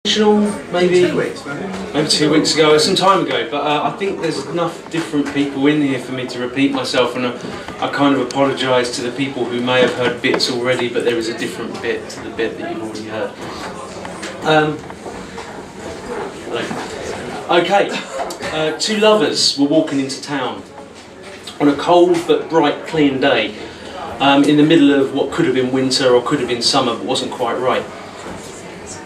Maybe 2 weeks, maybe 2 weeks ago, some time ago. But I think there's enough different people in here for me to repeat myself, and I kind of apologise to the people who may have heard bits already, but there is a different bit to the bit that you've already heard. Okay, two lovers were walking into town on a cold but bright, clean day, in the middle of what could have been winter or could have been summer, but wasn't quite right.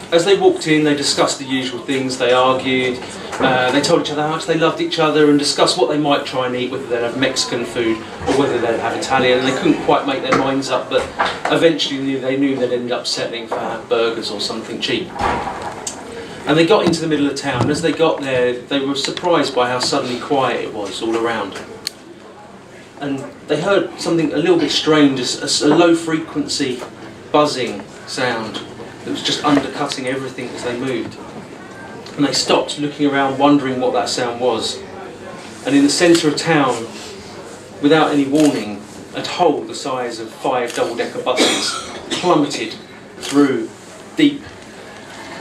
As they walked in, they discussed the usual things. They argued, they told each other how much they loved each other and discussed what they might try and eat, whether they'd have Mexican food or whether they'd have Italian. And they couldn't quite make their minds up, but eventually they knew they'd end up settling for burgers or something cheap. And they got into the middle of town, and as they got there, they were surprised by how suddenly quiet it was all around. And they heard something a little bit strange, a low frequency buzzing sound that was just undercutting everything as they moved. And they stopped looking around, wondering what that sound was. And in the centre of town, without any warning, a hole the size of 5 double-decker buses plummeted through deep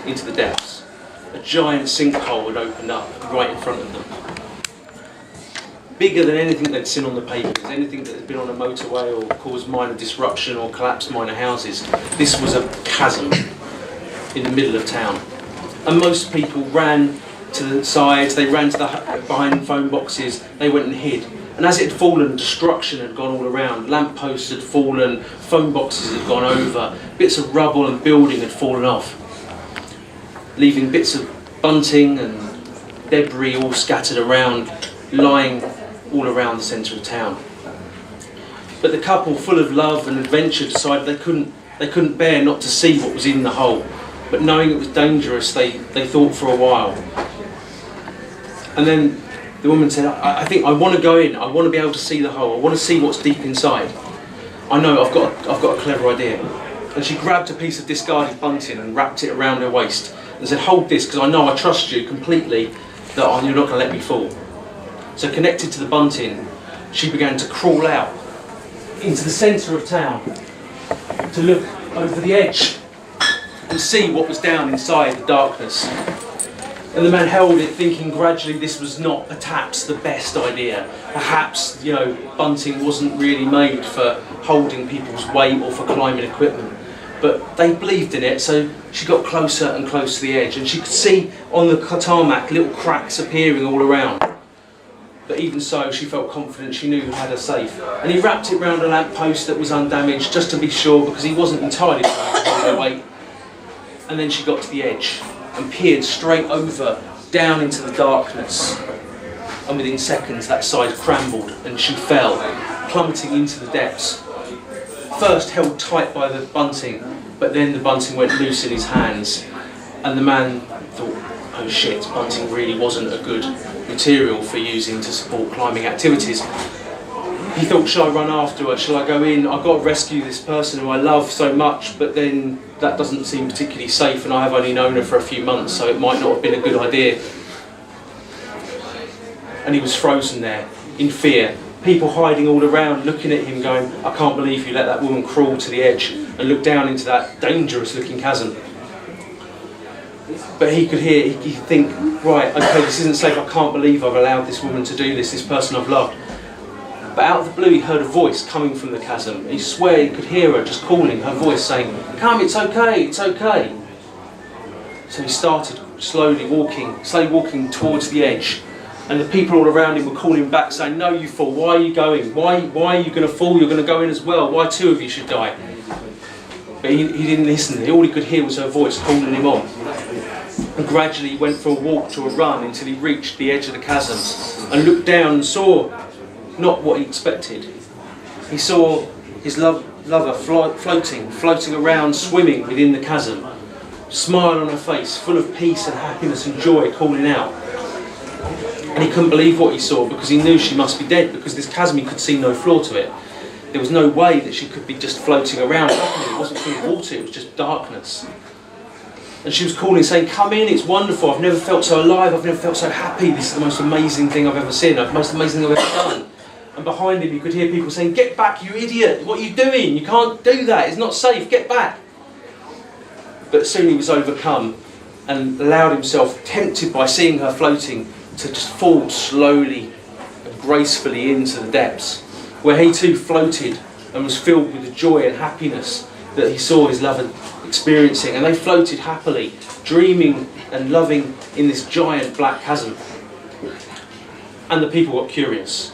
into the depths. A giant sinkhole had opened up right in front of them. Bigger than anything they'd seen on the papers, anything that had been on a motorway or caused minor disruption or collapsed minor houses. This was a chasm in the middle of town. And most people ran to the sides, they ran to behind phone boxes, they went and hid. And as it had fallen, destruction had gone all around. Lampposts had fallen, phone boxes had gone over, bits of rubble and building had fallen off, leaving bits of bunting and debris all scattered around, lying all around the centre of town. But the couple, full of love and adventure, decided they couldn't bear not to see what was in the hole. But knowing it was dangerous, they thought for a while. And then the woman said, I think I want to go in, I want to be able to see the hole, I want to see what's deep inside. I know, I've got a clever idea. And she grabbed a piece of discarded bunting and wrapped it around her waist and said, hold this, because I know I trust you completely that you're not going to let me fall. So connected to the bunting, she began to crawl out into the centre of town to look over the edge and see what was down inside the darkness. And the man held it, thinking gradually this was not perhaps the best idea. Perhaps, bunting wasn't really made for holding people's weight or for climbing equipment. But they believed in it, so she got closer and closer to the edge, and she could see on the tarmac little cracks appearing all around. But even so, she felt confident, she knew he had her safe. And he wrapped it round a lamppost that was undamaged, just to be sure, because he wasn't entirely sure how to hold her weight. And then she got to the edge and peered straight over, down into the darkness. And within seconds, that side crumbled and she fell, plummeting into the depths. First held tight by the bunting, but then the bunting went loose in his hands. And the man thought, oh shit, bunting really wasn't a good material for using to support climbing activities. He thought, shall I run after her? Shall I go in? I've got to rescue this person who I love so much, but then that doesn't seem particularly safe and I have only known her for a few months, so it might not have been a good idea. And he was frozen there, in fear. People hiding all around, looking at him going, I can't believe you let that woman crawl to the edge and look down into that dangerous looking chasm. But he could hear, he'd think, right, okay, this isn't safe, I can't believe I've allowed this woman to do this person I've loved. But out of the blue he heard a voice coming from the chasm. He swore he could hear her just calling, her voice saying, come, it's okay, it's okay. So he started slowly walking towards the edge. And the people all around him were calling back saying, no you fool, why are you going? Why are you going to fall? You're going to go in as well. Why two of you should die? But he didn't listen. All he could hear was her voice calling him on. And gradually he went from a walk to a run until he reached the edge of the chasm and looked down and saw not what he expected. He saw his lover floating around, swimming within the chasm, smile on her face, full of peace and happiness and joy, calling out. And he couldn't believe what he saw because he knew she must be dead, because this chasm, he could see no floor to it. There was no way that she could be just floating around. It wasn't full of water, it was just darkness. And she was calling, saying, come in, it's wonderful, I've never felt so alive, I've never felt so happy, this is the most amazing thing I've ever seen, the most amazing thing I've ever done. And behind him you could hear people saying, get back, you idiot, what are you doing? You can't do that, it's not safe, get back. But soon he was overcome and allowed himself, tempted by seeing her floating, to just fall slowly and gracefully into the depths, where he too floated and was filled with the joy and happiness that he saw his lover experiencing. And they floated happily, dreaming and loving in this giant black chasm. And the people got curious.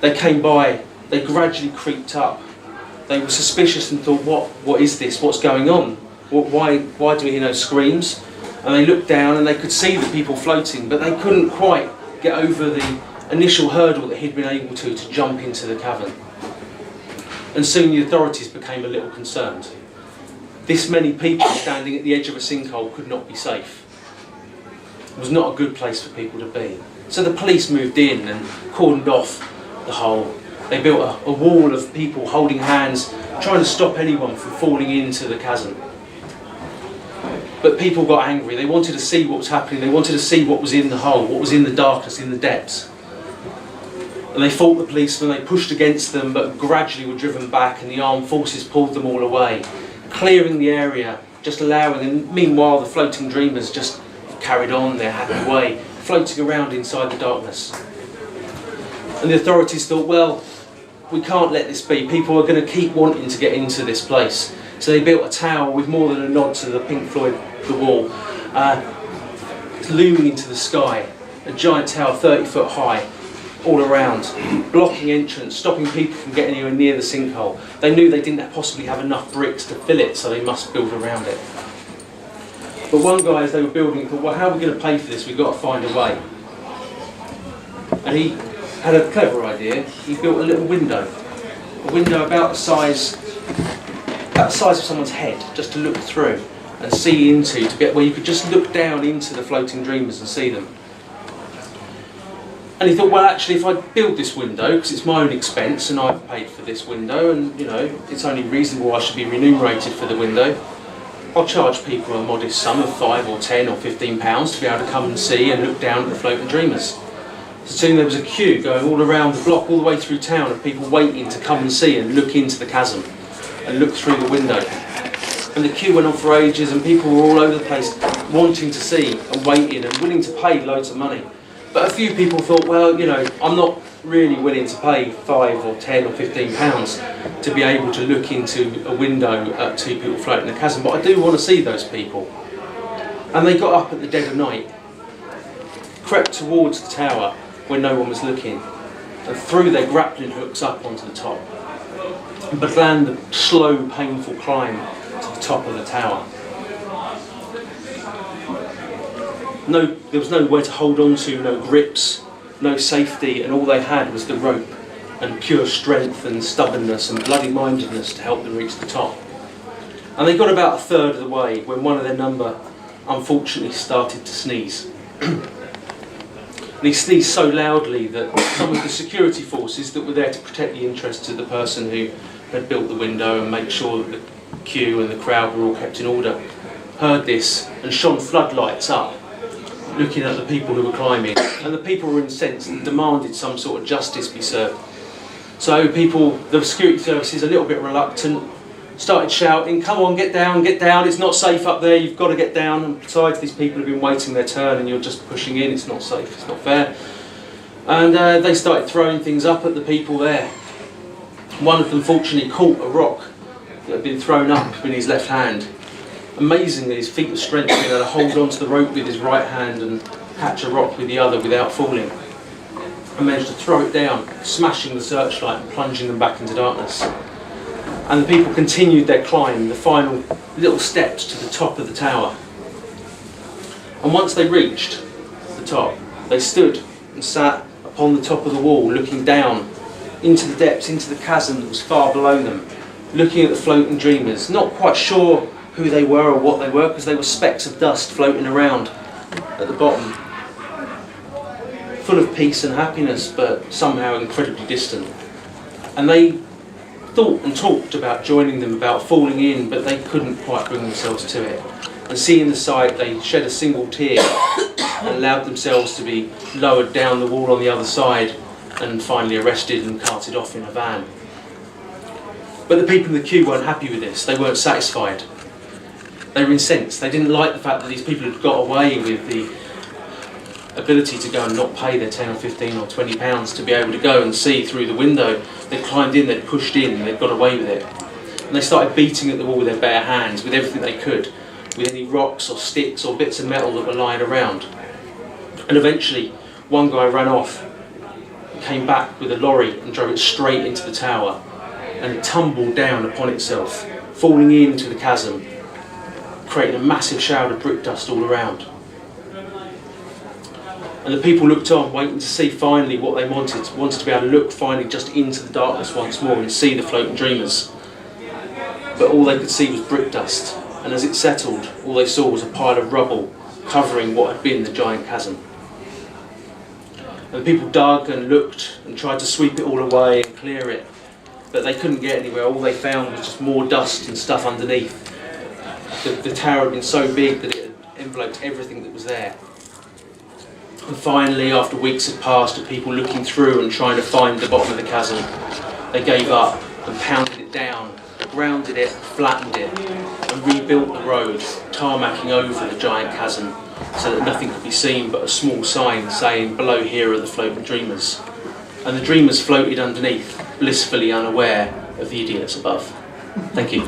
They came by, they gradually creeped up. They were suspicious and thought, what is this? What's going on? Why do we hear no screams? And they looked down and they could see the people floating, but they couldn't quite get over the initial hurdle that he'd been able to jump into the cavern. And soon the authorities became a little concerned. This many people standing at the edge of a sinkhole could not be safe. It was not a good place for people to be. So the police moved in and cordoned off the hole. They built a wall of people holding hands, trying to stop anyone from falling into the chasm. But people got angry. They wanted to see what was happening. They wanted to see what was in the hole, what was in the darkness, in the depths. And they fought the policemen, they pushed against them, but gradually were driven back, and the armed forces pulled them all away, clearing the area, just allowing, and meanwhile the floating dreamers just carried on their happy way, floating around inside the darkness. And the authorities thought, well, we can't let this be. People are going to keep wanting to get into this place. So they built a tower with more than a nod to the Pink Floyd The Wall, looming into the sky, a giant tower 30 foot high, all around, blocking entrance, stopping people from getting anywhere near the sinkhole. They knew they didn't possibly have enough bricks to fill it, so they must build around it. But one guy, as they were building, thought, well, how are we going to pay for this? We've got to find a way. And he had a clever idea. He built a little window about the size of someone's head, just to look through and see into, to get where you could just look down into the floating dreamers and see them. And he thought, well, actually, if I build this window, because it's my own expense and I've paid for this window, and it's only reasonable I should be remunerated for the window, I'll charge people a modest sum of £5 or £10 or £15 to be able to come and see and look down at the floating dreamers. So soon there was a queue going all around the block, all the way through town, of people waiting to come and see and look into the chasm and look through the window. And the queue went on for ages, and people were all over the place wanting to see and waiting and willing to pay loads of money. But a few people thought, well, I'm not really willing to pay £5 or £10 or £15 to be able to look into a window at two people floating in the chasm, but I do want to see those people. And they got up at the dead of night, crept towards the tower when no one was looking, and threw their grappling hooks up onto the top, and began the slow, painful climb to the top of the tower. There was nowhere to hold on to, no grips, no safety, and all they had was the rope and pure strength and stubbornness and bloody-mindedness to help them reach the top. And they got about a third of the way when one of their number unfortunately started to sneeze. And he sneezed so loudly that some of the security forces that were there to protect the interests of the person who had built the window and make sure that the queue and the crowd were all kept in order heard this and shone floodlights up, looking at the people who were climbing. And the people were incensed and demanded some sort of justice be served. So the security services, a little bit reluctant, started shouting, come on, get down, it's not safe up there, you've got to get down. And besides, these people have been waiting their turn and you're just pushing in, it's not safe, it's not fair. And they started throwing things up at the people there. One of them fortunately caught a rock that had been thrown up in his left hand. Amazingly, his feet were strengthened, he had to hold onto the rope with his right hand and catch a rock with the other without falling. And managed to throw it down, smashing the searchlight and plunging them back into darkness. And the people continued their climb, the final little steps to the top of the tower. And once they reached the top, they stood and sat upon the top of the wall, looking down into the depths, into the chasm that was far below them, looking at the floating dreamers, not quite sure who they were or what they were, because they were specks of dust floating around at the bottom, full of peace and happiness, but somehow incredibly distant. And they thought and talked about joining them, about falling in, but they couldn't quite bring themselves to it. And seeing the sight, they shed a single tear and allowed themselves to be lowered down the wall on the other side and finally arrested and carted off in a van. But the people in the queue weren't happy with this. They weren't satisfied. They were incensed. They didn't like the fact that these people had got away with the ability to go and not pay their 10 or 15 or 20 pounds to be able to go and see through the window. They climbed in, they'd pushed in, they'd got away with it. And they started beating at the wall with their bare hands, with everything they could, with any rocks or sticks or bits of metal that were lying around. And eventually, one guy ran off, came back with a lorry and drove it straight into the tower, and it tumbled down upon itself, falling into the chasm, creating a massive shower of brick dust all around. And the people looked on, waiting to see finally what they wanted to be able to look finally just into the darkness once more and see the floating dreamers. But all they could see was brick dust, and as it settled, all they saw was a pile of rubble covering what had been the giant chasm. And the people dug and looked and tried to sweep it all away and clear it, but they couldn't get anywhere. All they found was just more dust and stuff underneath. The tower had been so big that it had enveloped everything that was there. And finally, after weeks had passed of people looking through and trying to find the bottom of the chasm, they gave up and pounded it down, grounded it, flattened it, and rebuilt the road, tarmacking over the giant chasm so that nothing could be seen but a small sign saying, "Below here are the floating dreamers." And the dreamers floated underneath, blissfully unaware of the idiots above. Thank you.